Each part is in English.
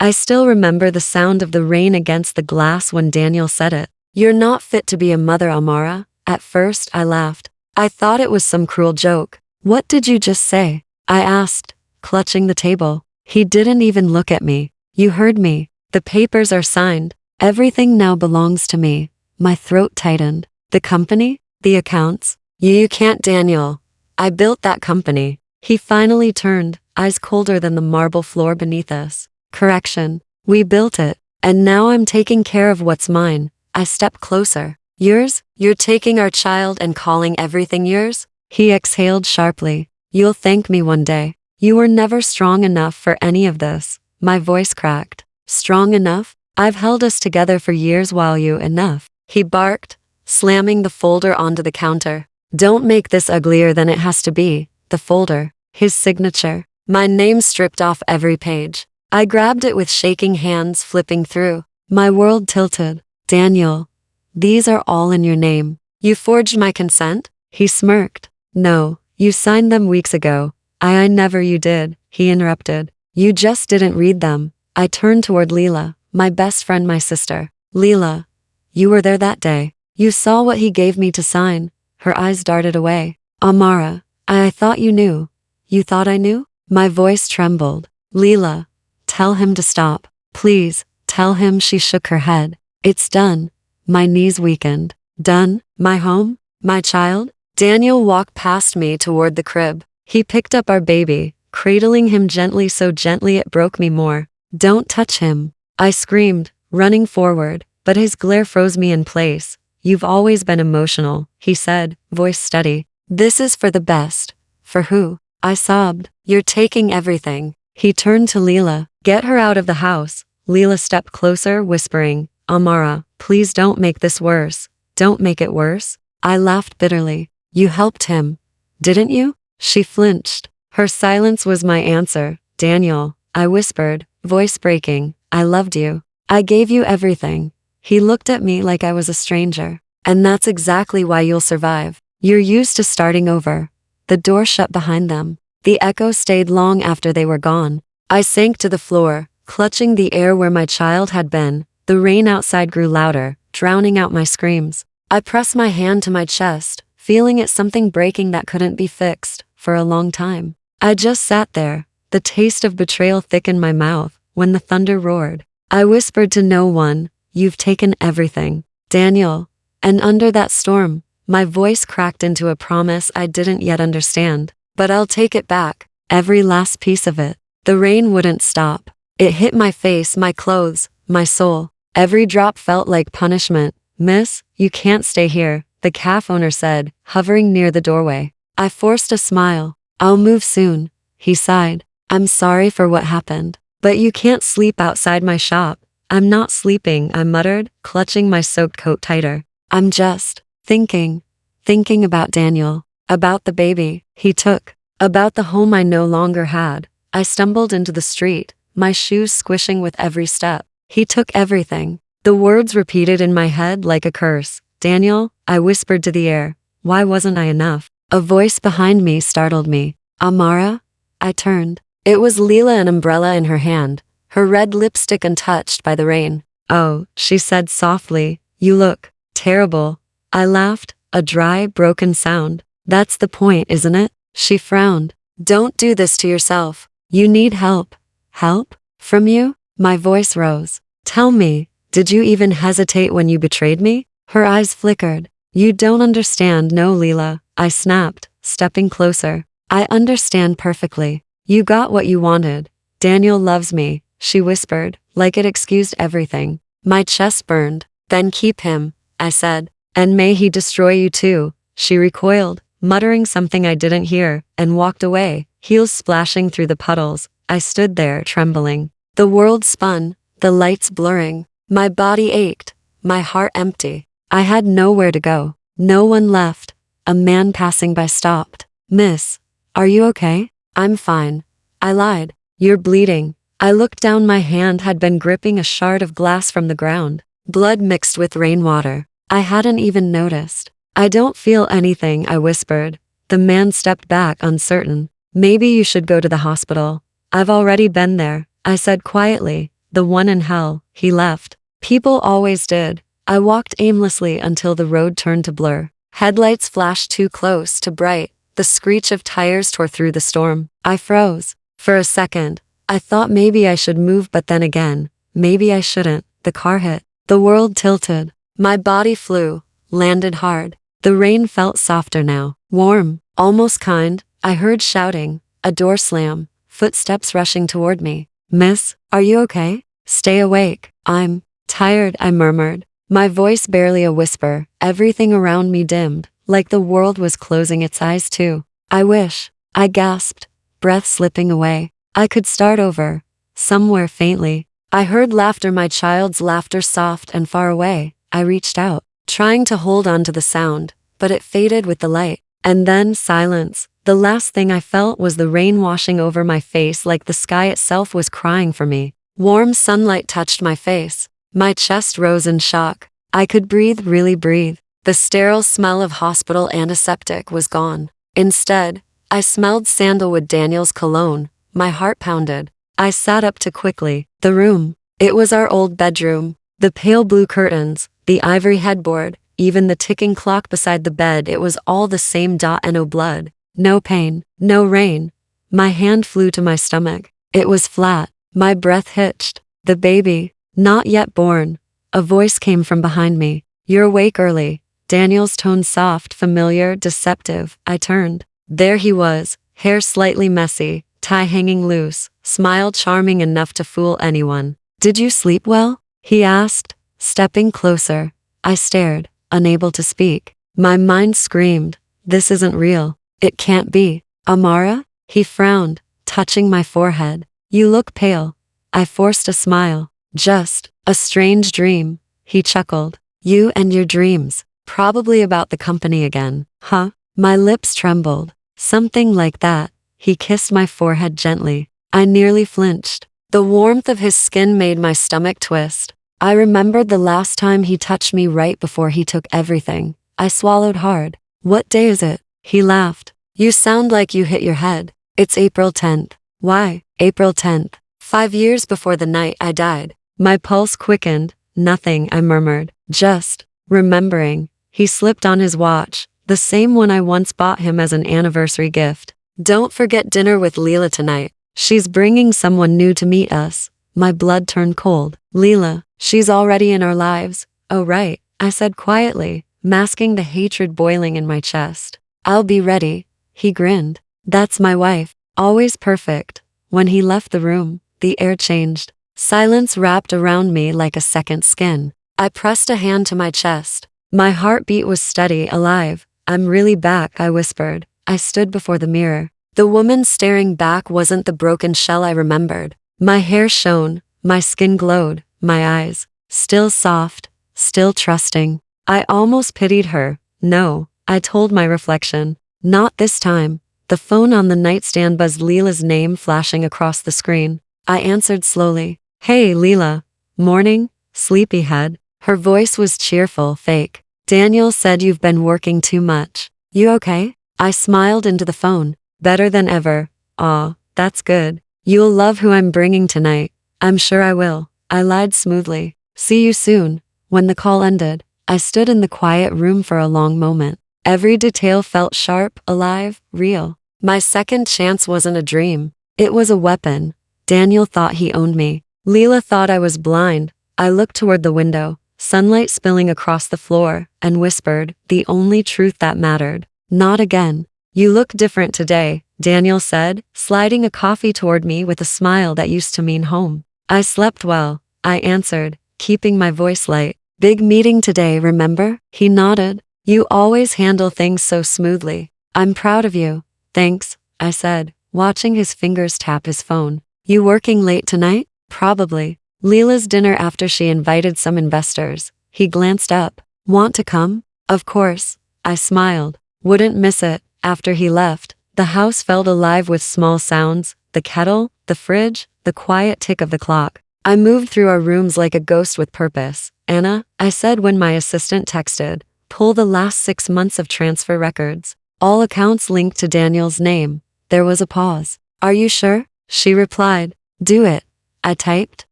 I still remember the sound of the rain against the glass when Daniel said it. "You're not fit to be a mother, Amara." At first, I laughed. I thought it was some cruel joke. "What did you just say?" I asked, clutching the table. He didn't even look at me. "You heard me. The papers are signed. Everything now belongs to me." My throat tightened. "The company? The accounts?" You can't, Daniel. I built that company." He finally turned, eyes colder than the marble floor beneath us. "Correction. We built it. And now I'm taking care of what's mine." I stepped closer. "Yours? You're taking our child and calling everything yours?" He exhaled sharply. "You'll thank me one day. You were never strong enough for any of this." My voice cracked. "Strong enough? I've held us together for years while you enough." He barked, slamming the folder onto the counter. "Don't make this uglier than it has to be." The folder. His signature. My name stripped off every page. I grabbed it with shaking hands, flipping through. My world tilted. "Daniel, these are all in your name. You forged my consent?" He smirked. "No, you signed them weeks ago." I never. You did," he interrupted. "You just didn't read them." I turned toward Leela, my best friend, my sister. "Leela, you were there that day. You saw what he gave me to sign." Her eyes darted away. "Amara, I thought you knew." "You thought I knew?" My voice trembled. "Leela, tell him to stop. Please, tell him." She shook her head. "It's done." My knees weakened. "Done? My home? My child?" Daniel walked past me toward the crib. He picked up our baby, cradling him gently, so gently it broke me more. "Don't touch him," I screamed, running forward, but his glare froze me in place. "You've always been emotional," he said, voice steady. "This is for the best." "For who?" I sobbed. "You're taking everything." He turned to Leela. "Get her out of the house." Leela stepped closer, whispering, "Amara, please don't make this worse. Don't make it worse." I laughed bitterly. "You helped him, didn't you?" She flinched. Her silence was my answer. "Daniel," I whispered, voice breaking, "I loved you. I gave you everything." He looked at me like I was a stranger. "And that's exactly why you'll survive. You're used to starting over." The door shut behind them. The echo stayed long after they were gone. I sank to the floor, clutching the air where my child had been. The rain outside grew louder, drowning out my screams. I pressed my hand to my chest, feeling it something breaking that couldn't be fixed. For a long time, I just sat there, the taste of betrayal thick in my mouth. When the thunder roared, I whispered to no one, "You've taken everything, Daniel." And under that storm, my voice cracked into a promise I didn't yet understand. "But I'll take it back, every last piece of it." The rain wouldn't stop. It hit my face, my clothes, my soul. Every drop felt like punishment. "Miss, you can't stay here," the cafe owner said, hovering near the doorway. I forced a smile. "I'll move soon," he sighed. "I'm sorry for what happened. But you can't sleep outside my shop." "I'm not sleeping," I muttered, clutching my soaked coat tighter. "I'm just thinking about Daniel, about the baby he took, about the home I no longer had." I stumbled into the street, my shoes squishing with every step. "He took everything." The words repeated in my head like a curse. "Daniel," I whispered to the air. Why wasn't I enough? A voice behind me startled me. "Amara?" I turned. It was Leela, an umbrella in her hand, her red lipstick untouched by the rain. "Oh," she said softly, "you look terrible." I laughed, a dry, broken sound. "That's the point, isn't it?" She frowned. "Don't do this to yourself. You need help." "Help? From you?" My voice rose. "Tell me, did you even hesitate when you betrayed me?" Her eyes flickered. "You don't understand." "No, Leela," I snapped, stepping closer. "I understand perfectly. You got what you wanted. Daniel loves me," she whispered, like it excused everything. My chest burned. "Then keep him," I said. "And may he destroy you too." She recoiled, muttering something I didn't hear, and walked away, heels splashing through the puddles. I stood there, trembling. The world spun, the lights blurring. My body ached, my heart empty. I had nowhere to go. No one left. A man passing by stopped. "Miss, are you okay?" "I'm fine," I lied. "You're bleeding." I looked down. My hand had been gripping a shard of glass from the ground. Blood mixed with rainwater. I hadn't even noticed. "I don't feel anything," I whispered. The man stepped back, uncertain. "Maybe you should go to the hospital." "I've already been there," I said quietly. the one in hell. He left. People always did. I walked aimlessly until the road turned to blur. Headlights flashed too close to bright. The screech of tires tore through the storm. I froze. For a second, I thought maybe I should move, but then again, maybe I shouldn't. The car hit. The world tilted. My body flew, landed hard. The rain felt softer now. Warm, almost kind. I heard shouting, a door slam, footsteps rushing toward me. Miss, are you okay? Stay awake. I'm tired, I murmured. My voice barely a whisper. Everything around me dimmed, like the world was closing its eyes too. I wish, I gasped, breath slipping away. I could start over. Somewhere faintly, I heard laughter, my child's laughter, soft and far away. I reached out, trying to hold on to the sound, but it faded with the light. And then silence. The last thing I felt was the rain washing over my face, like the sky itself was crying for me. Warm sunlight touched my face. My chest rose in shock. I could breathe, really breathe. The sterile smell of hospital antiseptic was gone. Instead, I smelled sandalwood, Daniel's cologne. My heart pounded. I sat up too quickly. The room. It was our old bedroom. The pale blue curtains, the ivory headboard, even the ticking clock beside the bed, it was all the same. No blood, no pain, no rain. My hand flew to my stomach. It was flat. My breath hitched. The baby, not yet born. A voice came from behind me. You're awake early. Daniel's tone soft, familiar, deceptive. I turned. There he was, hair slightly messy, tie hanging loose, smile charming enough to fool anyone. Did you sleep well? He asked, stepping closer. I stared, unable to speak. My mind screamed, this isn't real. It can't be. Amara? He frowned, touching my forehead. You look pale. I forced a smile. Just a strange dream. He chuckled. You and your dreams. Probably about the company again, huh? My lips trembled. Something like that. He kissed my forehead gently. I nearly flinched. The warmth of his skin made my stomach twist. I remembered the last time he touched me right before he took everything. I swallowed hard. What day is it? He laughed. You sound like you hit your head. It's April 10th. Why? April 10th. 5 years before the night I died. My pulse quickened. Nothing, I murmured. Just remembering. He slipped on his watch, the same one I once bought him as an anniversary gift. Don't forget dinner with Leela tonight. She's bringing someone new to meet us. My blood turned cold. Leela, she's already in our lives. Oh right, I said quietly, masking the hatred boiling in my chest. I'll be ready. He grinned. That's my wife. Always perfect. When he left the room, the air changed. Silence wrapped around me like a second skin. I pressed a hand to my chest. My heartbeat was steady, alive. I'm really back, I whispered. I stood before the mirror. The woman staring back wasn't the broken shell I remembered. My hair shone, my skin glowed, my eyes, still soft, still trusting. I almost pitied her. No, I told my reflection. Not this time. The phone on the nightstand buzzed, Leela's name flashing across the screen. I answered slowly. Hey, Leela. Morning, sleepyhead. Her voice was cheerful, fake. Daniel said you've been working too much. You okay? I smiled into the phone. Better than ever. Aw, that's good. You'll love who I'm bringing tonight. I'm sure I will. I lied smoothly. See you soon. When the call ended, I stood in the quiet room for a long moment. Every detail felt sharp, alive, real. My second chance wasn't a dream. It was a weapon. Daniel thought he owned me. Leela thought I was blind. I looked toward the window, sunlight spilling across the floor, and whispered, the only truth that mattered. Not again. You look different today, Daniel said, sliding a coffee toward me with a smile that used to mean home. I slept well, I answered, keeping my voice light. Big meeting today, remember? He nodded. You always handle things so smoothly. I'm proud of you. Thanks, I said, watching his fingers tap his phone. You working late tonight? Probably. Leela's dinner after she invited some investors. He glanced up. Want to come? Of course. I smiled. Wouldn't miss it. After he left, the house felt alive with small sounds, the kettle, the fridge, the quiet tick of the clock. I moved through our rooms like a ghost with purpose. Anna, I said when my assistant texted, pull the last 6 months of transfer records. All accounts linked to Daniel's name. There was a pause. Are you sure? She replied. Do it. I typed.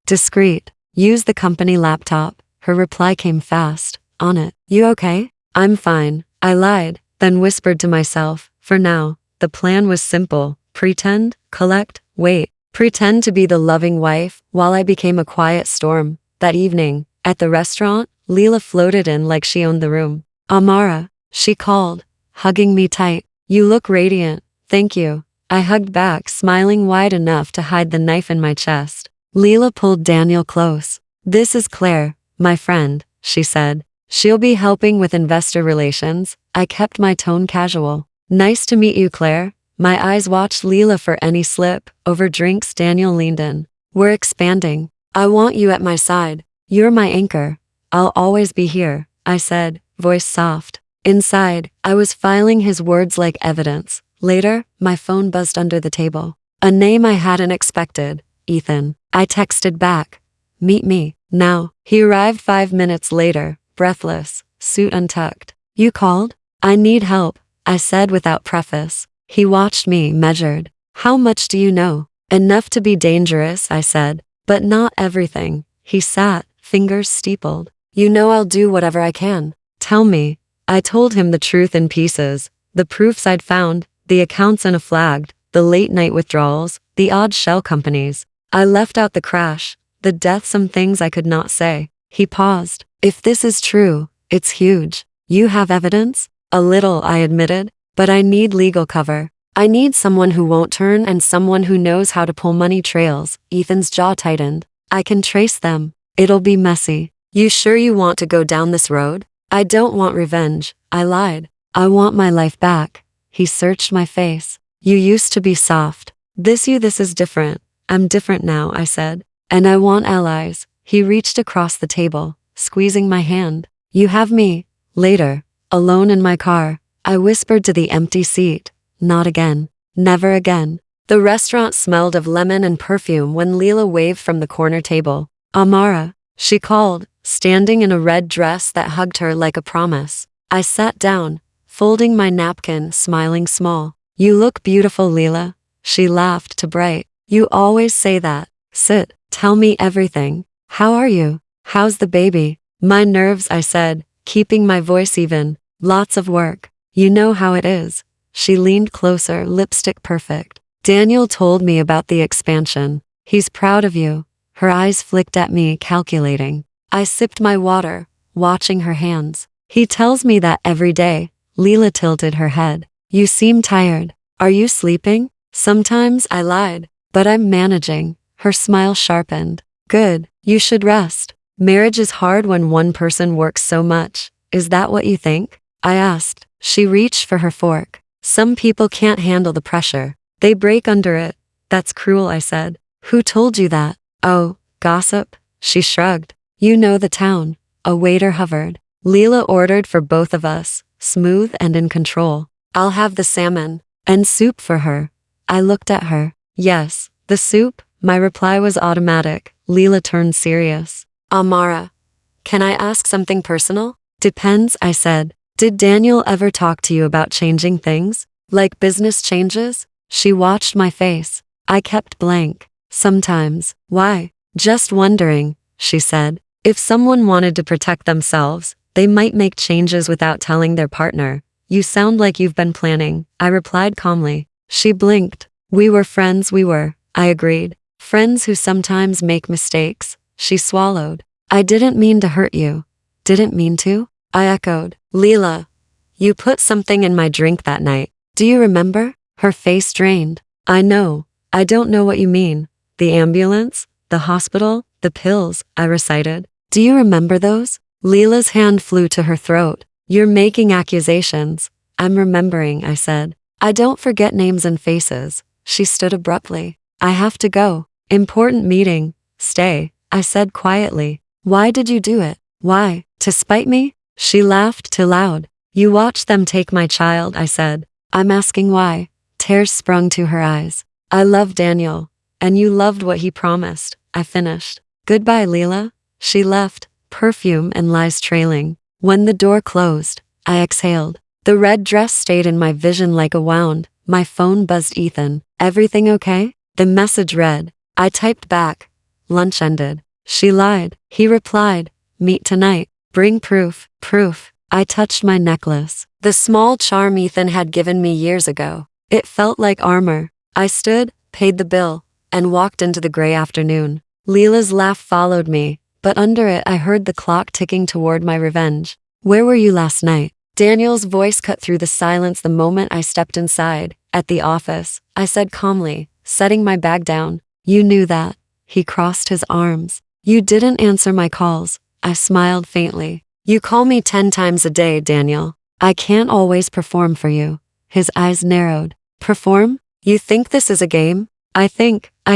Discreet. Use the company laptop. Her reply came fast. On it. You okay? I'm fine. I lied, then whispered to myself. For now, the plan was simple. Pretend, collect, wait. Pretend to be the loving wife while I became a quiet storm. That evening, at the restaurant, Leela floated in like she owned the room. Amara, she called, hugging me tight. You look radiant. Thank you. I hugged back, smiling wide enough to hide the knife in my chest. Leela pulled Daniel close. This is Claire, my friend, she said. She'll be helping with investor relations. I kept my tone casual. Nice to meet you, Claire. My eyes watched Leela for any slip. Over drinks, Daniel leaned in. We're expanding. I want you at my side. You're my anchor. I'll always be here, I said, voice soft. Inside, I was filing his words like evidence. Later, my phone buzzed under the table. A name I hadn't expected. Ethan. I texted back. Meet me, now. He arrived 5 minutes later, breathless, suit untucked. You called? I need help, I said without preface. He watched me, measured. How much do you know? Enough to be dangerous, I said. But not everything. He sat, fingers steepled. You know I'll do whatever I can. Tell me. I told him the truth in pieces. The proofs I'd found, the accounts unflagged, the late-night withdrawals, the odd shell companies. I left out the crash, the death, some things I could not say. He paused. If this is true, it's huge. You have evidence? A little, I admitted. But I need legal cover. I need someone who won't turn and someone who knows how to pull money trails. Ethan's jaw tightened. I can trace them. It'll be messy. You sure you want to go down this road? I don't want revenge, I lied. I want my life back. He searched my face. You used to be soft. This is different. I'm different now, I said. And I want allies. He reached across the table, squeezing my hand. You have me. Later, alone in my car, I whispered to the empty seat. Not again. Never again. The restaurant smelled of lemon and perfume when Leela waved from the corner table. Amara, she called, standing in a red dress that hugged her like a promise. I sat down, folding my napkin, smiling small. You look beautiful, Leela. She laughed too bright. You always say that. Sit, tell me everything. How are you? How's the baby? My nerves, I said, keeping my voice even. Lots of work. You know how it is. She leaned closer, lipstick perfect. Daniel told me about the expansion. He's proud of you. Her eyes flicked at me, calculating. I sipped my water, watching her hands. He tells me that every day. Leela tilted her head. You seem tired. Are you sleeping? Sometimes, I lied. But I'm managing. Her smile sharpened. Good. You should rest. Marriage is hard when one person works so much. Is that what you think? I asked. She reached for her fork. Some people can't handle the pressure. They break under it. That's cruel, I said. Who told you that? Oh, gossip? She shrugged. You know the town. A waiter hovered. Leela ordered for both of us, smooth and in control. I'll have the salmon. And soup for her. I looked at her. Yes, the soup. My reply was automatic. Leela turned serious. Amara, can I ask something personal? Depends, I said. Did Daniel ever talk to you about changing things? Like business changes? She watched my face. I kept blank. Sometimes. Why? Just wondering, she said. If someone wanted to protect themselves, they might make changes without telling their partner. You sound like you've been planning, I replied calmly. She blinked. We were friends, I agreed. Friends who sometimes make mistakes. She swallowed. I didn't mean to hurt you. Didn't mean to? I echoed. Leela, you put something in my drink that night. Do you remember? Her face drained. I know. I don't know what you mean. The ambulance? The hospital? The pills? I recited. Do you remember those? Leela's hand flew to her throat. You're making accusations. I'm remembering, I said. I don't forget names and faces. She stood abruptly. I have to go. Important meeting. Stay, I said quietly. Why did you do it? Why? To spite me? She laughed too loud. You watched them take my child, I said. I'm asking why. Tears sprung to her eyes. I love Daniel. And you loved what he promised, I finished. Goodbye, Leela. She left, perfume and lies trailing. When the door closed, I exhaled. The red dress stayed in my vision like a wound. My phone buzzed. Ethan, everything okay? The message read. I typed back. lunch ended. She lied. He replied, meet tonight. Bring proof. Proof. I touched my necklace. The small charm Ethan had given me years ago. It felt like armor. I stood, paid the bill, and walked into the gray afternoon. Leela's laugh followed me, but under it I heard the clock ticking toward my revenge. Where were you last night? Daniel's voice cut through the silence the moment I stepped inside. At the office, I said calmly, setting my bag down. You knew that. He crossed his arms. You didn't answer my calls. I smiled faintly. You call me 10 times a day, Daniel. I can't always perform for you. His eyes narrowed. Perform? You think this is a game? I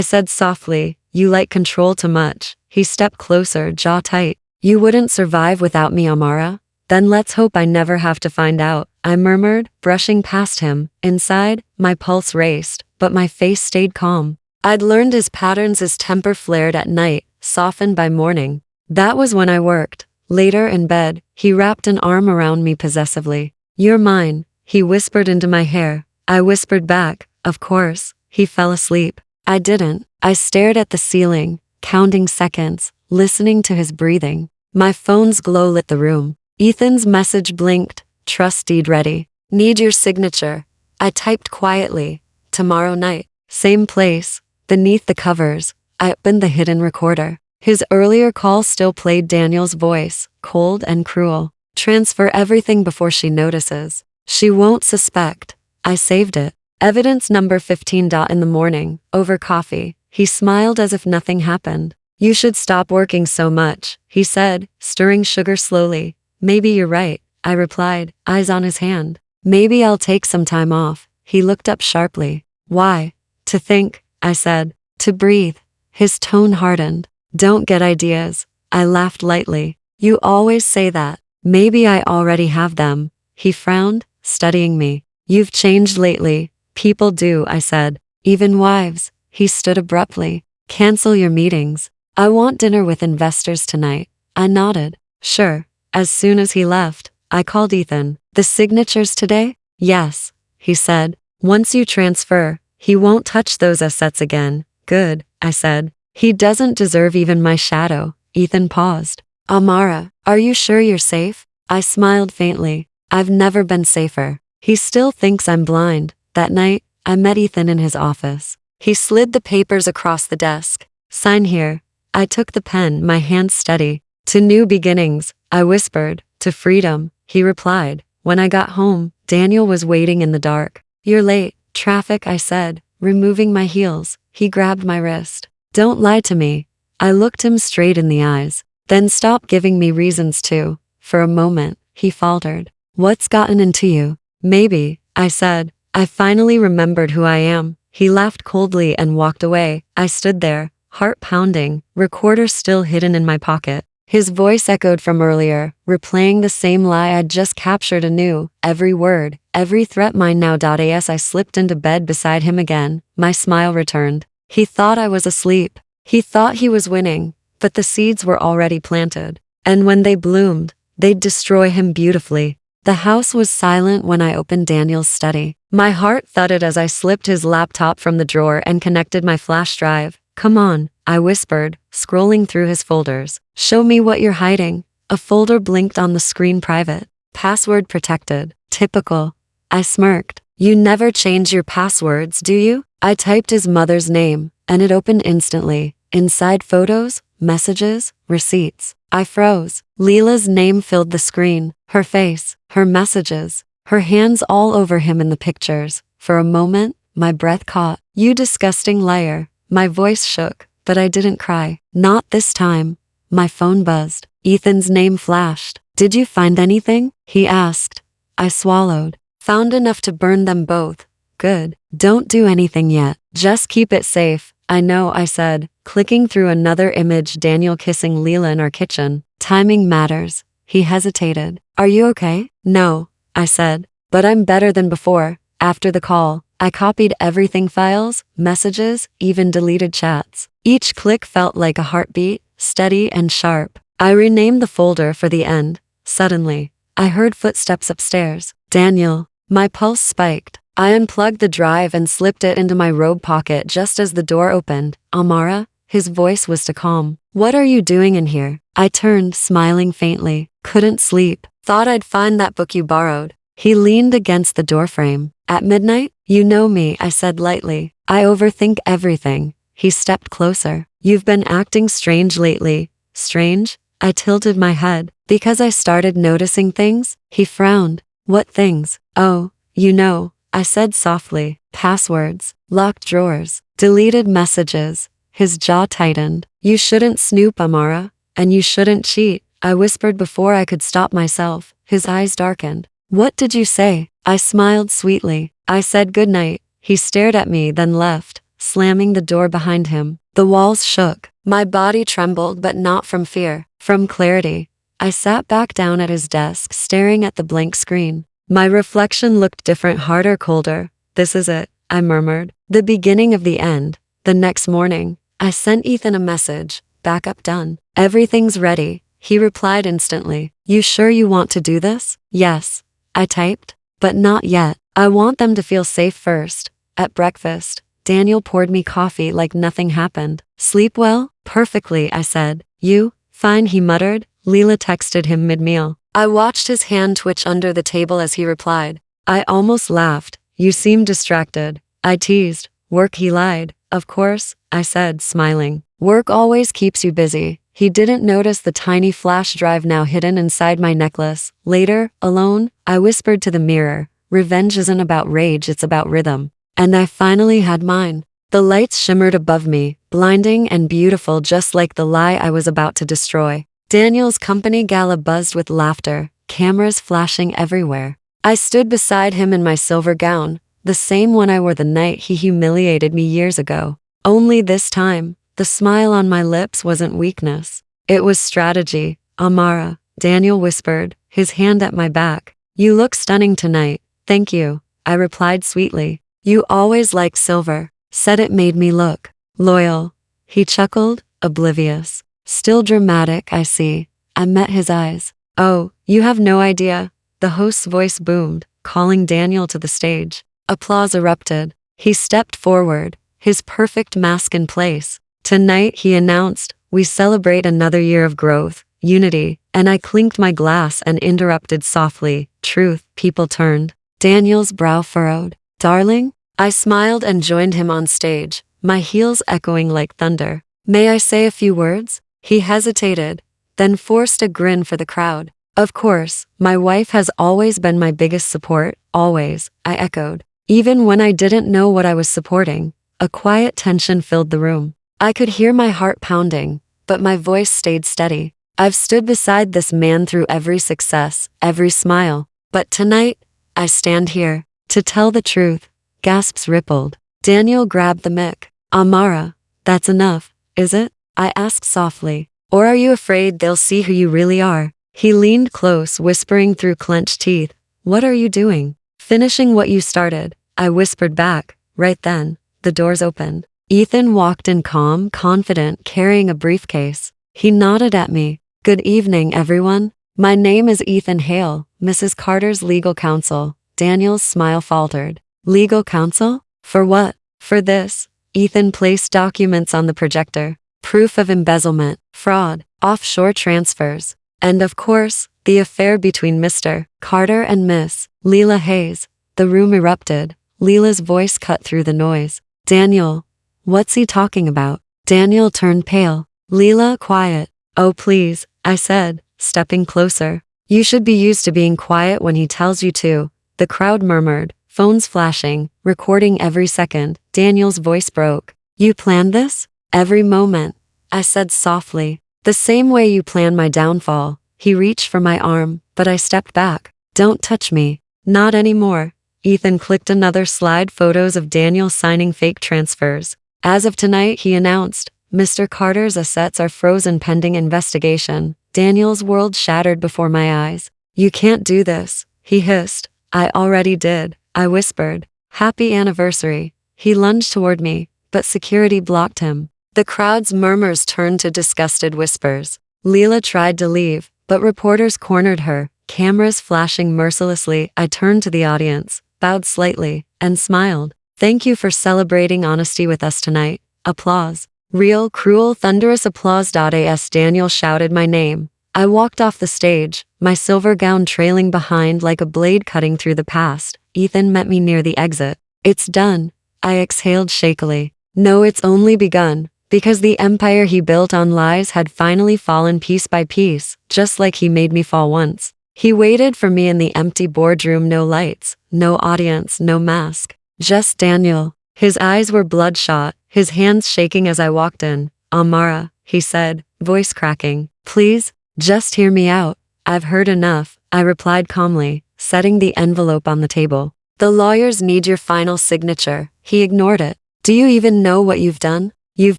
said softly, you like control too much. He stepped closer, jaw tight. You wouldn't survive without me, Amara? Then let's hope I never have to find out, I murmured, brushing past him. Inside, my pulse raced, but my face stayed calm. I'd learned his patterns. His temper flared at night, softened by morning. That was when I worked. Later in bed, he wrapped an arm around me possessively. You're mine, he whispered into my hair. I whispered back, of course. He fell asleep. I didn't. I stared at the ceiling, counting seconds, listening to his breathing. My phone's glow lit the room. Ethan's message blinked. Trust deed ready. Need your signature. I typed quietly. Tomorrow night. Same place. Beneath the covers. I opened the hidden recorder. His earlier call still played. Daniel's voice, cold and cruel. Transfer everything before she notices. She won't suspect. I saved it. Evidence number 15. In the morning, over coffee, he smiled as if nothing happened. You should stop working so much, he said, stirring sugar slowly. Maybe you're right, I replied, eyes on his hand. Maybe I'll take some time off. He looked up sharply. Why? To think, I said. To breathe. His tone hardened. Don't get ideas. I laughed lightly. You always say that. Maybe I already have them. He frowned, studying me. You've changed lately. People do, I said. Even wives. He stood abruptly. Cancel your meetings. I want dinner with investors tonight. I nodded. Sure. As soon as he left, I called Ethan. The signatures today? Yes, he said. Once you transfer, he won't touch those assets again. Good, I said. He doesn't deserve even my shadow. Ethan paused. Amara, are you sure you're safe? I smiled faintly. I've never been safer. He still thinks I'm blind. That night, I met Ethan in his office. He slid the papers across the desk. Sign here. I took the pen, my hand steady. To new beginnings, I whispered. To freedom, he replied. When I got home, Daniel was waiting in the dark. You're late. Traffic, I said, removing my heels. He grabbed my wrist. Don't lie to me. I looked him straight in the eyes. Then stop giving me reasons to. For a moment, he faltered. What's gotten into you? Maybe, I said. I finally remembered who I am. He laughed coldly and walked away. I stood there, heart pounding, recorder still hidden in my pocket. His voice echoed from earlier, replaying the same lie I'd just captured anew. Every word, every threat mine now. As I slipped into bed beside him again, my smile returned. He thought I was asleep. He thought he was winning, but the seeds were already planted. And when they bloomed, they'd destroy him beautifully. The house was silent when I opened Daniel's study. My heart thudded as I slipped his laptop from the drawer and connected my flash drive. Come on, I whispered, scrolling through his folders. Show me what you're hiding. A folder blinked on the screen. Private. Password protected. Typical. I smirked. You never change your passwords, do you? I typed his mother's name, and it opened instantly. Inside photos, messages, receipts. I froze. Leela's name filled the screen. Her face, her messages, her hands all over him in the pictures. For a moment, my breath caught. You disgusting liar. My voice shook, but I didn't cry. Not this time. My phone buzzed. Ethan's name flashed. Did you find anything? He asked. I swallowed. Found enough to burn them both. Good. Don't do anything yet. Just keep it safe. I know, I said, clicking through another image. Daniel kissing Leela in our kitchen. Timing matters. He hesitated. Are you okay? No, I said, but I'm better than before. After the call, I copied everything, files, messages, even deleted chats. Each click felt like a heartbeat, steady and sharp. I renamed the folder for the end. Suddenly, I heard footsteps upstairs. Daniel. My pulse spiked. I unplugged the drive and slipped it into my robe pocket just as the door opened. Amara, His voice was too calm. What are you doing in here? I turned, smiling faintly. Couldn't sleep. Thought I'd find that book you borrowed. He leaned against the doorframe. At midnight? You know me, I said lightly. I overthink everything. He stepped closer. You've been acting strange lately. Strange? I tilted my head. Because I started noticing things? He frowned. What things? Oh, you know, I said softly. Passwords, locked drawers, deleted messages. His jaw tightened. You shouldn't snoop, Amara. And you shouldn't cheat, I whispered before I could stop myself. His eyes darkened. What did you say? I smiled sweetly. I said good night. He stared at me, then left, slamming the door behind him. The walls shook. My body trembled, but not from fear, from clarity. I sat back down at his desk, staring at the blank screen. My reflection looked different, harder, colder. This is it, I murmured. The beginning of the end. The next morning, I sent Ethan a message. Backup done. Everything's ready. He replied instantly. You sure you want to do this? Yes. I typed. But not yet. I want them to feel safe first. At breakfast, Daniel poured me coffee like nothing happened. Sleep well? Perfectly, I said. You? Fine, he muttered. Leela texted him mid-meal. I watched his hand twitch under the table as he replied. I almost laughed. You seem distracted. I teased. Work, he lied. Of course, I said, smiling. Work always keeps you busy. He didn't notice the tiny flash drive now hidden inside my necklace. Later, alone, I whispered to the mirror. Revenge isn't about rage, it's about rhythm. And I finally had mine. The lights shimmered above me, blinding and beautiful, just like the lie I was about to destroy. Daniel's company gala buzzed with laughter, cameras flashing everywhere. I stood beside him in my silver gown, the same one I wore the night he humiliated me years ago. Only this time, the smile on my lips wasn't weakness. It was strategy. Amara, Daniel whispered, his hand at my back. You look stunning tonight. Thank you, I replied sweetly. You always liked silver. Said it made me look loyal. He chuckled, oblivious. Still dramatic, I see. I met his eyes. Oh, you have no idea. The host's voice boomed, calling Daniel to the stage. Applause erupted. He stepped forward, his perfect mask in place. Tonight, he announced, we celebrate another year of growth, unity, and I clinked my glass and interrupted softly. Truth. People turned. Daniel's brow furrowed. Darling? I smiled and joined him on stage, my heels echoing like thunder. May I say a few words? He hesitated, then forced a grin for the crowd. Of course, my wife has always been my biggest support, always, I echoed. Even when I didn't know what I was supporting, a quiet tension filled the room. I could hear my heart pounding, but my voice stayed steady. I've stood beside this man through every success, every smile. But tonight, I stand here, to tell the truth. Gasps rippled. Daniel grabbed the mic. Amara, that's enough, is it? I asked softly. Or are you afraid they'll see who you really are? He leaned close, whispering through clenched teeth. What are you doing? Finishing what you started, I whispered back. Right then, the doors opened. Ethan walked in calm, confident, carrying a briefcase. He nodded at me. Good evening, everyone. My name is Ethan Hale, Mrs. Carter's legal counsel. Daniel's smile faltered. Legal counsel? For what? For this. Ethan placed documents on the projector. Proof of embezzlement, fraud, offshore transfers. And of course, the affair between Mr. Carter and Miss Leela Hayes. The room erupted. Leela's voice cut through the noise. Daniel, what's he talking about? Daniel turned pale. Leela, quiet. Oh please, I said, stepping closer. You should be used to being quiet when he tells you to. The crowd murmured, phones flashing, recording every second. Daniel's voice broke. You planned this? Every moment, I said softly. The same way you planned my downfall. He reached for my arm, but I stepped back. Don't touch me. Not anymore. Ethan clicked another slide, photos of Daniel signing fake transfers. As of tonight, he announced, Mr. Carter's assets are frozen pending investigation. Daniel's world shattered before my eyes. You can't do this, he hissed. I already did, I whispered. Happy anniversary. He lunged toward me, but security blocked him. The crowd's murmurs turned to disgusted whispers. Leela tried to leave, but reporters cornered her, cameras flashing mercilessly. I turned to the audience, bowed slightly, and smiled. Thank you for celebrating honesty with us tonight. Applause. Real, cruel, thunderous applause. As Daniel shouted my name, I walked off the stage, my silver gown trailing behind like a blade cutting through the past. Ethan met me near the exit. It's done, I exhaled shakily. No, it's only begun, because the empire he built on lies had finally fallen piece by piece, just like he made me fall once. He waited for me in the empty boardroom, no lights, no audience, no mask. Just Daniel. His eyes were bloodshot, his hands shaking as I walked in. Amara, he said, voice cracking. Please, just hear me out. I've heard enough, I replied calmly, setting the envelope on the table. The lawyers need your final signature. He ignored it. Do you even know what you've done? You've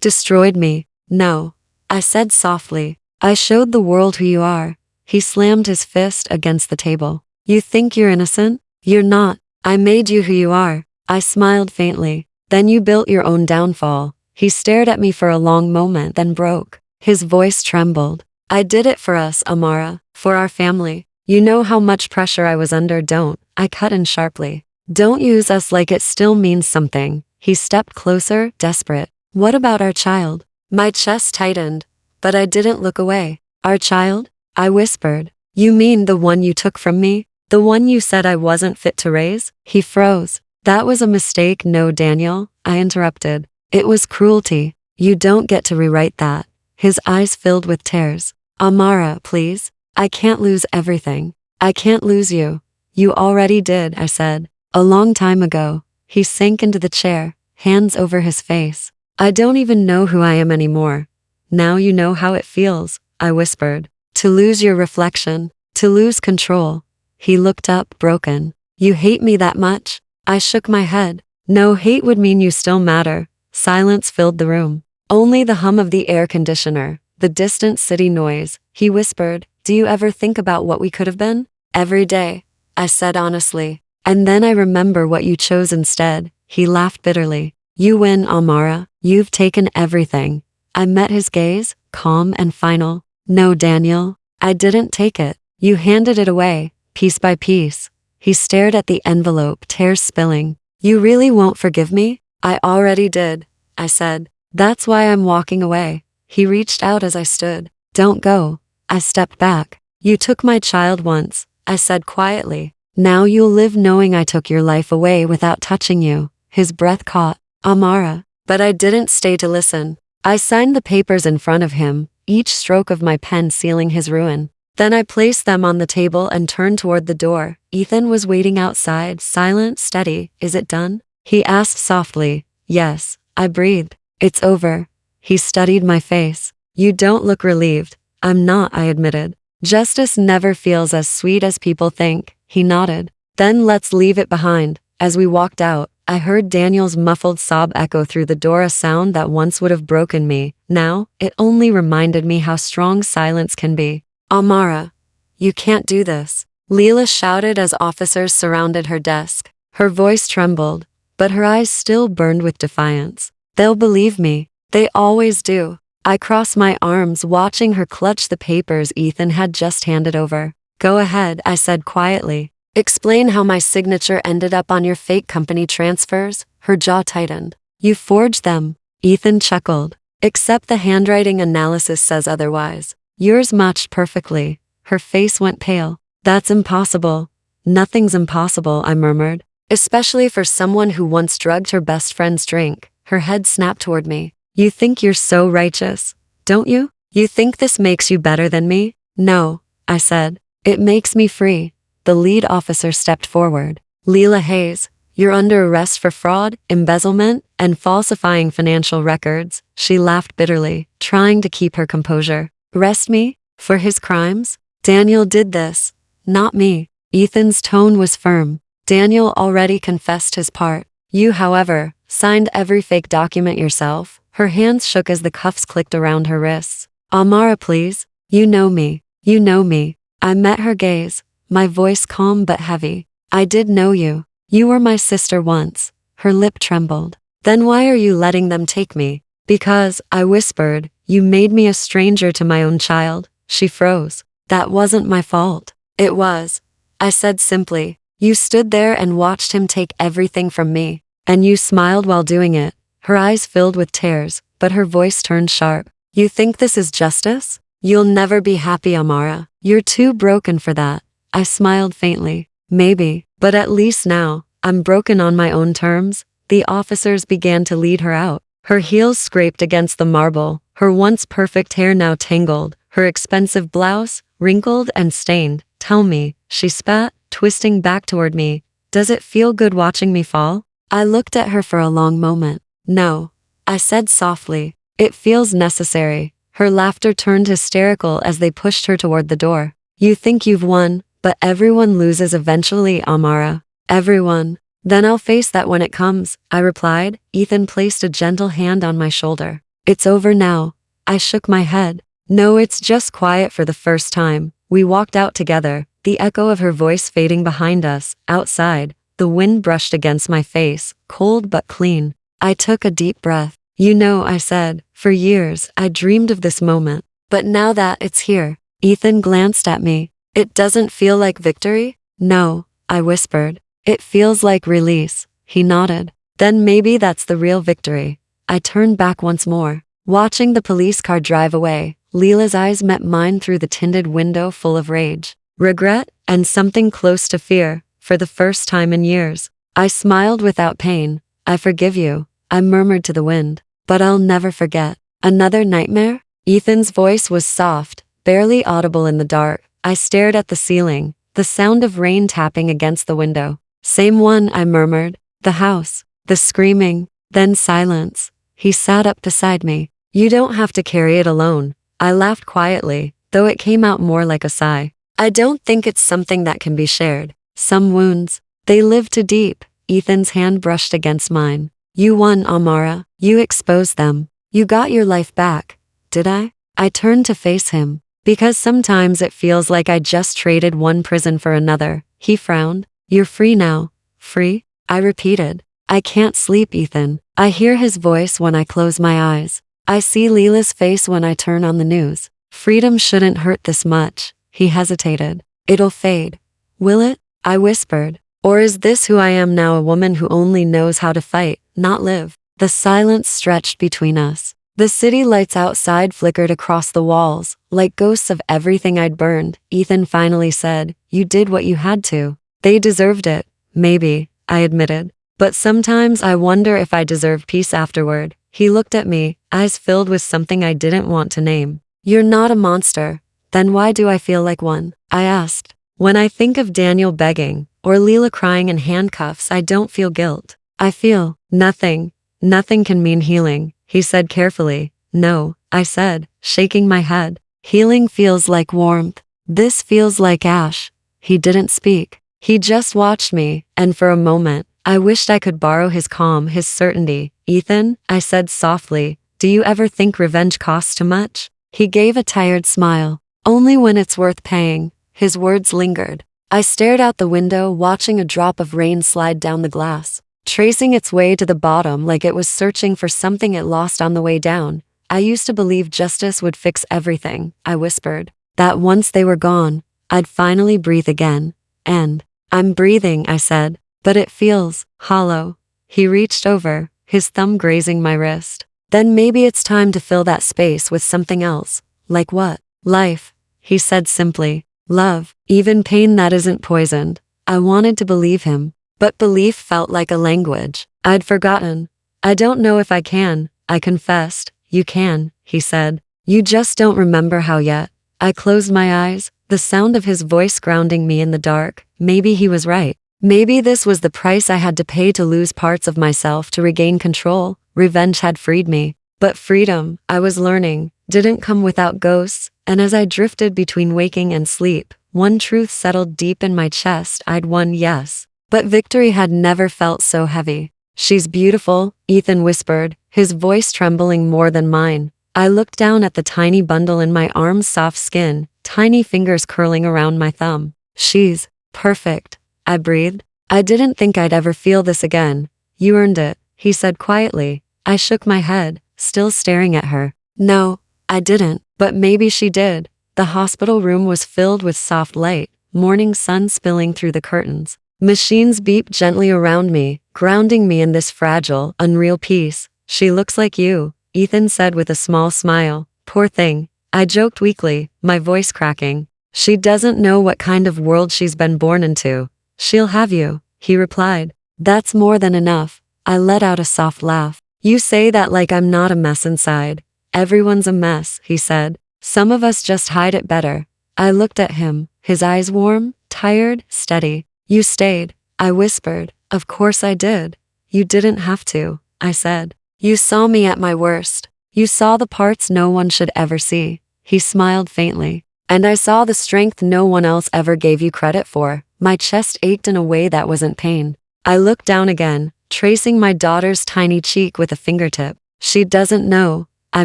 destroyed me. No, I said softly. I showed the world who you are. He slammed his fist against the table. You think you're innocent? You're not. I made you who you are. I smiled faintly. Then you built your own downfall. He stared at me for a long moment, then broke. His voice trembled. I did it for us, Amara, for our family. You know how much pressure I was under. Don't, I cut in sharply. Don't use us like it still means something. He stepped closer, desperate. What about our child? My chest tightened, but I didn't look away. Our child? I whispered. You mean the one you took from me? The one you said I wasn't fit to raise? He froze. That was a mistake. No, Daniel, I interrupted. It was cruelty. You don't get to rewrite that. His eyes filled with tears. Amara, please. I can't lose everything. I can't lose you. You already did, I said. A long time ago. He sank into the chair, hands over his face. I don't even know who I am anymore. Now you know how it feels, I whispered. To lose your reflection, to lose control. He looked up, broken. You hate me that much? I shook my head. No, hate would mean you still matter. Silence filled the room. Only the hum of the air conditioner, the distant city noise. He whispered, do you ever think about what we could have been? Every day, I said honestly. And then I remember what you chose instead. He laughed bitterly. You win, Amara. You've taken everything. I met his gaze, calm and final. No, Daniel, I didn't take it. You handed it away, piece by piece. He stared at the envelope, tears spilling. You really won't forgive me? I already did, I said. That's why I'm walking away. He reached out as I stood. Don't go. I stepped back. You took my child once, I said quietly. Now you'll live knowing I took your life away without touching you. His breath caught. Amara. But I didn't stay to listen. I signed the papers in front of him, each stroke of my pen sealing his ruin. Then I placed them on the table and turned toward the door. Ethan was waiting outside, silent, steady. Is it done? He asked softly. Yes, I breathed. It's over. He studied my face. You don't look relieved. I'm not, I admitted. Justice never feels as sweet as people think. He nodded. Then let's leave it behind. As we walked out, I heard Daniel's muffled sob echo through the door, a sound that once would have broken me. Now, it only reminded me how strong silence can be. Amara, you can't do this. Leela shouted as officers surrounded her desk. Her voice trembled, but her eyes still burned with defiance. They'll believe me. They always do. I crossed my arms, watching her clutch the papers Ethan had just handed over. Go ahead, I said quietly. Explain how my signature ended up on your fake company transfers. Her jaw tightened. You forged them. Ethan chuckled. Except the handwriting analysis says otherwise. Yours matched perfectly. Her face went pale. That's impossible. Nothing's impossible, I murmured. Especially for someone who once drugged her best friend's drink. Her head snapped toward me. You think you're so righteous, don't you? You think this makes you better than me? No, I said. It makes me free. The lead officer stepped forward. Leela Hayes, you're under arrest for fraud, embezzlement, and falsifying financial records. She laughed bitterly, trying to keep her composure. Arrest me? For his crimes? Daniel did this. Not me. Ethan's tone was firm. Daniel already confessed his part. You, however, signed every fake document yourself. Her hands shook as the cuffs clicked around her wrists. Amara, please. You know me. You know me. I met her gaze, my voice calm but heavy. I did know you. You were my sister once. Her lip trembled. Then why are you letting them take me? Because, I whispered, you made me a stranger to my own child. She froze. That wasn't my fault. It was. I said simply. You stood there and watched him take everything from me. And you smiled while doing it. Her eyes filled with tears, but her voice turned sharp. You think this is justice? You'll never be happy, Amara. You're too broken for that. I smiled faintly. Maybe, but at least now, I'm broken on my own terms. The officers began to lead her out. Her heels scraped against the marble, her once perfect hair now tangled, her expensive blouse, wrinkled and stained. Tell me, she spat, twisting back toward me. Does it feel good watching me fall? I looked at her for a long moment. No, I said softly. It feels necessary. Her laughter turned hysterical as they pushed her toward the door. You think you've won, but everyone loses eventually, Amara. Everyone. Then I'll face that when it comes, I replied. Ethan placed a gentle hand on my shoulder. It's over now. I shook my head. No, it's just quiet for the first time. We walked out together, the echo of her voice fading behind us. Outside, the wind brushed against my face, cold but clean. I took a deep breath. You know, I said, for years I dreamed of this moment. But now that it's here, Ethan glanced at me. It doesn't feel like victory? No, I whispered. It feels like release. He nodded. Then maybe that's the real victory. I turned back once more. Watching the police car drive away, Leela's eyes met mine through the tinted window, full of rage, regret, and something close to fear. For the first time in years, I smiled without pain. I forgive you, I murmured to the wind. But I'll never forget. Another nightmare? Ethan's voice was soft, barely audible in the dark. I stared at the ceiling, the sound of rain tapping against the window. Same one, I murmured. The house, the screaming, then silence. He sat up beside me. You don't have to carry it alone. I laughed quietly, though it came out more like a sigh. I don't think it's something that can be shared. Some wounds, they live too deep. Ethan's hand brushed against mine. You won, Amara. You exposed them. You got your life back. Did I? I turned to face him. Because sometimes it feels like I just traded one prison for another. He frowned. You're free now. Free? I repeated. I can't sleep, Ethan. I hear his voice when I close my eyes. I see Leela's face when I turn on the news. Freedom shouldn't hurt this much. He hesitated. It'll fade. Will it? I whispered. Or is this who I am now, a woman who only knows how to fight, not live? The silence stretched between us. The city lights outside flickered across the walls, like ghosts of everything I'd burned. Ethan finally said, You did what you had to. They deserved it. Maybe, I admitted. But sometimes I wonder if I deserve peace afterward. He looked at me, eyes filled with something I didn't want to name. You're not a monster. Then why do I feel like one? I asked. When I think of Daniel begging, or Leela crying in handcuffs, I don't feel guilt. I feel nothing. Nothing can mean healing, he said carefully. No, I said, shaking my head. Healing feels like warmth. This feels like ash. He didn't speak. He just watched me, and for a moment, I wished I could borrow his calm, his certainty. Ethan, I said softly, do you ever think revenge costs too much? He gave a tired smile. Only when it's worth paying. His words lingered. I stared out the window, watching a drop of rain slide down the glass, tracing its way to the bottom like it was searching for something it lost on the way down. I used to believe justice would fix everything, I whispered. That once they were gone, I'd finally breathe again. And I'm breathing, I said, but it feels hollow. He reached over, his thumb grazing my wrist. Then maybe it's time to fill that space with something else. Like what? Life, he said simply. Love, even pain that isn't poisoned. I wanted to believe him, but belief felt like a language I'd forgotten. I don't know if I can, I confessed. You can, he said. You just don't remember how yet. I closed my eyes, the sound of his voice grounding me in the dark. Maybe he was right. Maybe this was the price I had to pay to lose parts of myself to regain control. Revenge had freed me. But freedom, I was learning, didn't come without ghosts. And as I drifted between waking and sleep, one truth settled deep in my chest. I'd won, yes. But victory had never felt so heavy. She's beautiful, Ethan whispered, his voice trembling more than mine. I looked down at the tiny bundle in my arm's soft skin, tiny fingers curling around my thumb. She's perfect, I breathed. I didn't think I'd ever feel this again. You earned it, he said quietly. I shook my head, still staring at her. No, I didn't, but maybe she did. The hospital room was filled with soft light, morning sun spilling through the curtains. Machines beeped gently around me, grounding me in this fragile, unreal peace. She looks like you, Ethan said with a small smile. Poor thing. I joked weakly, my voice cracking. She doesn't know what kind of world she's been born into. She'll have you, he replied. That's more than enough. I let out a soft laugh. You say that like I'm not a mess inside. Everyone's a mess, he said. Some of us just hide it better. I looked at him, his eyes warm, tired, steady. You stayed, I whispered. Of course I did. You didn't have to, I said. You saw me at my worst. You saw the parts no one should ever see. He smiled faintly. And I saw the strength no one else ever gave you credit for. My chest ached in a way that wasn't pain. I looked down again, tracing my daughter's tiny cheek with a fingertip. She doesn't know, I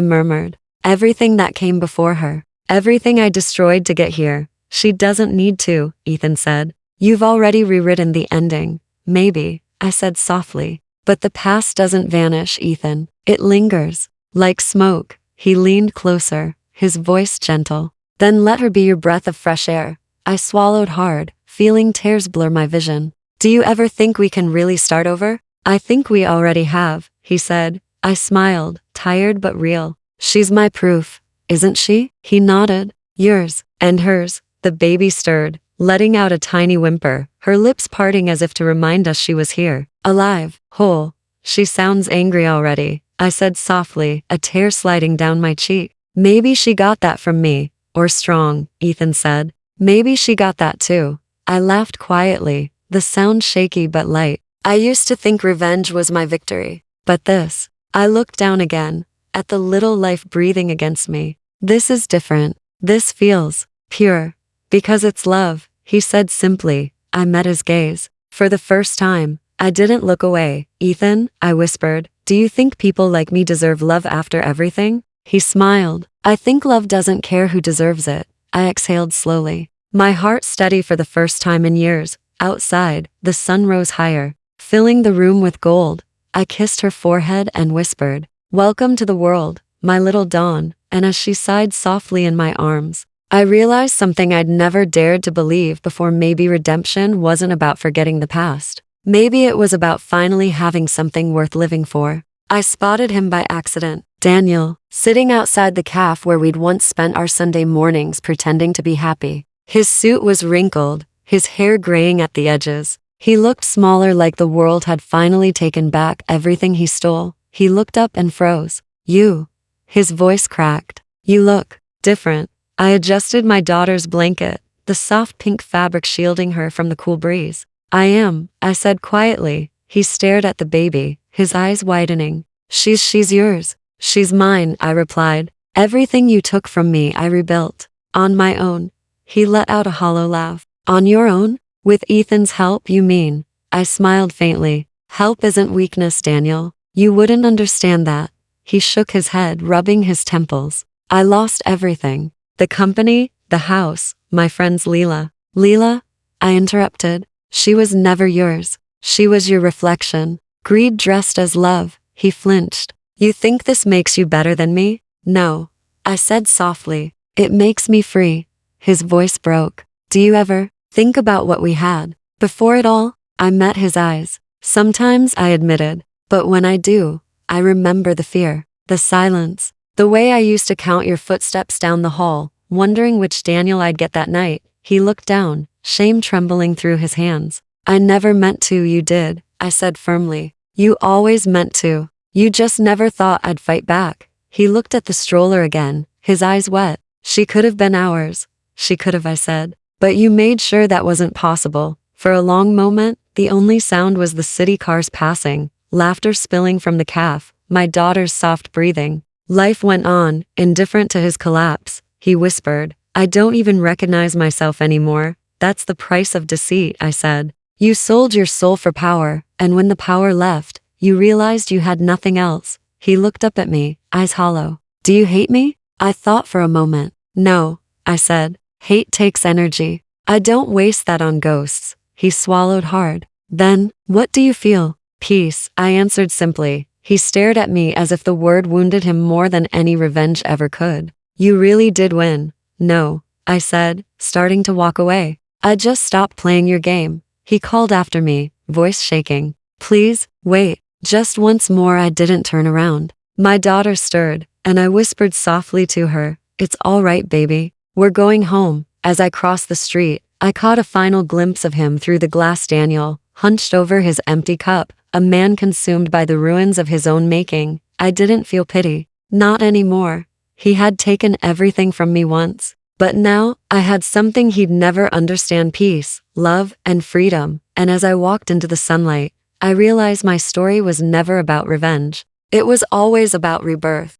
murmured. Everything that came before her. Everything I destroyed to get here. She doesn't need to, Ethan said. You've already rewritten the ending. Maybe, I said softly. But the past doesn't vanish, Ethan. It lingers. Like smoke. He leaned closer, his voice gentle. Then let her be your breath of fresh air. I swallowed hard, feeling tears blur my vision. Do you ever think we can really start over? I think we already have, he said. I smiled, tired but real. She's my proof, isn't she? He nodded. Yours, and hers. The baby stirred, letting out a tiny whimper, her lips parting as if to remind us she was here, alive, whole. She sounds angry already, I said softly, a tear sliding down my cheek. Maybe she got that from me. Or strong, Ethan said. Maybe she got that too. I laughed quietly, the sound shaky but light. I used to think revenge was my victory. But this. I looked down again, at the little life breathing against me. This is different. This feels pure. Because it's love, he said simply. I met his gaze. For the first time, I didn't look away. Ethan, I whispered, do you think people like me deserve love after everything? He smiled. I think love doesn't care who deserves it. I exhaled slowly. My heart steady for the first time in years. Outside, the sun rose higher, filling the room with gold. I kissed her forehead and whispered, welcome to the world, my little Dawn. And as she sighed softly in my arms, I realized something I'd never dared to believe before. Maybe redemption wasn't about forgetting the past. Maybe it was about finally having something worth living for. I spotted him by accident. Daniel, sitting outside the cafe where we'd once spent our Sunday mornings pretending to be happy. His suit was wrinkled, his hair graying at the edges. He looked smaller, like the world had finally taken back everything he stole. He looked up and froze. You. His voice cracked. You look different. I adjusted my daughter's blanket, the soft pink fabric shielding her from the cool breeze. I am, I said quietly. He stared at the baby, his eyes widening. She's yours. She's mine, I replied. Everything you took from me I rebuilt. On my own. He let out a hollow laugh. On your own? With Ethan's help, you mean? I smiled faintly. Help isn't weakness, Daniel. You wouldn't understand that. He shook his head, rubbing his temples. I lost everything. The company, the house, my friends. Leela. Leela? I interrupted. She was never yours. She was your reflection. Greed dressed as love. He flinched. You think this makes you better than me? No. I said softly. It makes me free. His voice broke. Do you ever think about what we had? Before it all, I met his eyes. Sometimes, I admitted. But when I do, I remember the fear, the silence, the way I used to count your footsteps down the hall, wondering which Daniel I'd get that night. He looked down, shame trembling through his hands. I never meant to. You did, I said firmly. You always meant to. You just never thought I'd fight back. He looked at the stroller again, his eyes wet. She could have been ours. She could have, I said. But you made sure that wasn't possible. For a long moment, the only sound was the city cars passing, laughter spilling from the cafe, my daughter's soft breathing. Life went on, indifferent to his collapse. He whispered, I don't even recognize myself anymore. That's the price of deceit, I said. You sold your soul for power, and when the power left, you realized you had nothing else. He looked up at me, eyes hollow. Do you hate me? I thought for a moment. No, I said. Hate takes energy. I don't waste that on ghosts. He swallowed hard. Then, what do you feel? Peace, I answered simply. He stared at me as if the word wounded him more than any revenge ever could. You really did win. No, I said, starting to walk away. I just stopped playing your game. He called after me, voice shaking. Please, wait. Just once more. I didn't turn around. My daughter stirred, and I whispered softly to her, "It's all right, baby. We're going home." As I crossed the street, I caught a final glimpse of him through the glass. Daniel, hunched over his empty cup, a man consumed by the ruins of his own making. I didn't feel pity. Not anymore. He had taken everything from me once. But now, I had something he'd never understand: peace, love, and freedom. And as I walked into the sunlight, I realized my story was never about revenge. It was always about rebirth.